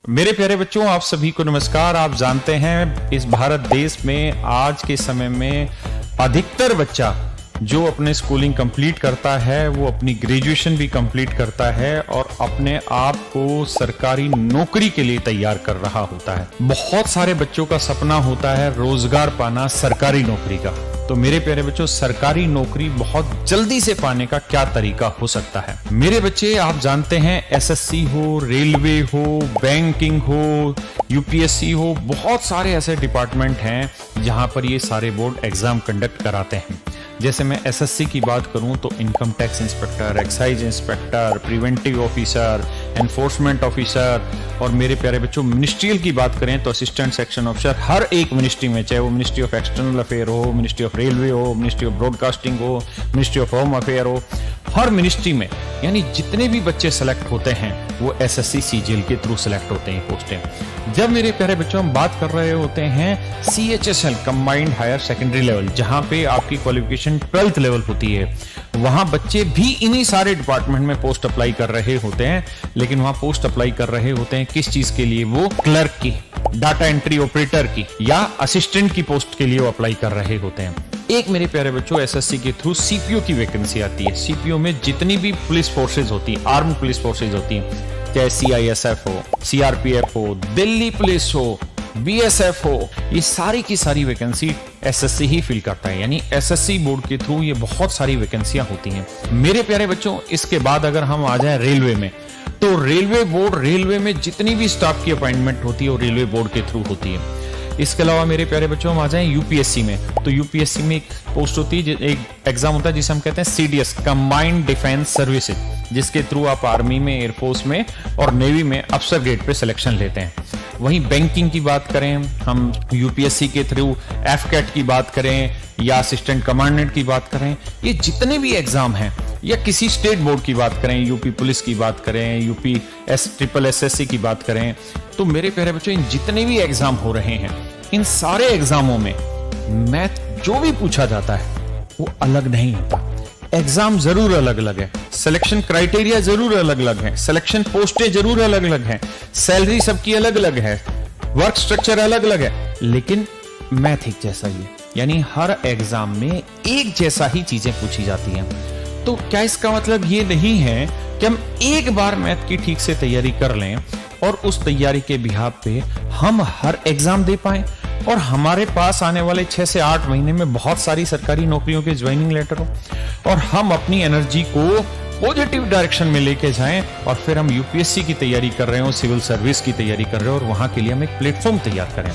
मेरे प्यारे बच्चों, आप सभी को नमस्कार। आप जानते हैं इस भारत देश में आज के समय में अधिकतर बच्चा जो अपने स्कूलिंग कंप्लीट करता है वो अपनी ग्रेजुएशन भी कंप्लीट करता है और अपने आप को सरकारी नौकरी के लिए तैयार कर रहा होता है। बहुत सारे बच्चों का सपना होता है रोजगार पाना सरकारी नौकरी का। तो मेरे प्यारे बच्चों, सरकारी नौकरी बहुत जल्दी से पाने का क्या तरीका हो सकता है? मेरे बच्चे, आप जानते हैं एसएससी हो, रेलवे हो, बैंकिंग हो, यूपीएससी हो, बहुत सारे ऐसे डिपार्टमेंट हैं जहां पर ये सारे बोर्ड एग्जाम कंडक्ट कराते हैं। जैसे मैं एसएससी की बात करूं तो income tax inspector, excise inspector, preventive officer, enforcement officer, और मेरे प्यारे बच्चों मिनिस्ट्रियल की बात करें तो असिस्टेंट सेक्शन ऑफिसर। हर एक मिनिस्ट्री में, चाहे वो मिनिस्ट्री ऑफ एक्सटर्नल अफेयर हो, मिनिस्ट्री ऑफ रेलवे हो, मिनिस्ट्री ऑफ ब्रॉडकास्टिंग हो, मिनिस्ट्री ऑफ होम अफेयर हो, हर मिनिस्ट्री में यानी जितने भी बच्चे सेलेक्ट होते हैं वो एसएससी सीजीएल के थ्रू सेलेक्ट होते हैं पोस्टें। जब मेरे प्यारे बच्चों हम बात कर रहे होते हैं CHSL Combined Higher Secondary Level, जहां पे आपकी क्वालिफिकेशन 12th लेवल होती है, वहां बच्चे भी इन्हीं सारे डिपार्टमेंट में पोस्ट अप्लाई कर रहे होते हैं। लेकिन वहां पोस्ट अप्लाई कर रहे होते हैं किस चीज के लिए? वो क्लर्क की, डाटा एंट्री ऑपरेटर की या असिस्टेंट की पोस्ट के लिए वो अप्लाई कर रहे होते हैं। एक मेरे प्यारे बच्चों एसएससी के थ्रू सीपीओ की वैकेंसी आती है। सीपीओ में जितनी भी पुलिस फोर्सेज होती है, आर्म पुलिस फोर्सेज होती हैं, चाहे सीआईएसएफ हो, सीआरपीएफ हो, दिल्ली पुलिस हो, बीएसएफ हो, ये सारी की सारी वैकेंसी एसएससी ही फिल करता है। यानी एसएससी बोर्ड के थ्रू ये बहुत सारी वैकेंसियां होती हैं। मेरे प्यारे बच्चों, इसके बाद अगर हम आ जाए रेलवे में, तो रेलवे बोर्ड, रेलवे में जितनी भी स्टाफ की अपॉइंटमेंट होती है वो रेलवे बोर्ड के थ्रू होती है। इसके अलावा मेरे प्यारे बच्चों हम आ जाएं यूपीएससी में, तो यूपीएससी में एक पोस्ट होती है, एक एग्जाम होता है जिसे हम कहते हैं सीडीएस, कंबाइंड डिफेंस सर्विसेज, जिसके थ्रू आप आर्मी में, एयरफोर्स में और नेवी में अफसर ग्रेड पे सिलेक्शन लेते हैं। वहीं बैंकिंग की बात करें हम, यूपीएससी के थ्रू एफकेट की बात करें या असिस्टेंट कमांडेंट की बात करें, ये जितने भी एग्जाम हैं, या किसी स्टेट बोर्ड की बात करें, यूपी पुलिस की बात करें, यूपी ट्रिपल एसएससी की बात करें, तो मेरे प्यारे बच्चों इन जितने भी एग्जाम हो रहे हैं, इन सारे एग्जामों में मैथ जो भी पूछा जाता है वो अलग नहीं होता। एग्जाम जरूर अलग अलग है, सिलेक्शन क्राइटेरिया जरूर अलग अलग है, सिलेक्शन पोस्टें जरूर अलग अलग हैं, सैलरी सबकी अलग अलग है, वर्क स्ट्रक्चर अलग अलग है, लेकिन मैथ एक जैसा ही है। यानी हर एग्जाम में एक जैसा ही चीजें पूछी जाती हैं। तो क्या इसका मतलब ये नहीं है कि हम एक बार मैथ की ठीक से तैयारी कर लें और उस तैयारी के बिहाफ पे हम हर एग्जाम दे पाएं और हमारे पास आने वाले 6 से 8 महीने में बहुत सारी सरकारी नौकरियों के ज्वाइनिंग लेटर हो और हम अपनी एनर्जी को पॉजिटिव डायरेक्शन में लेके जाएं और फिर हम यूपीएससी की तैयारी कर रहे हो, सिविल सर्विस की तैयारी कर रहे हो और वहां के लिए हम एक प्लेटफॉर्म तैयार करें।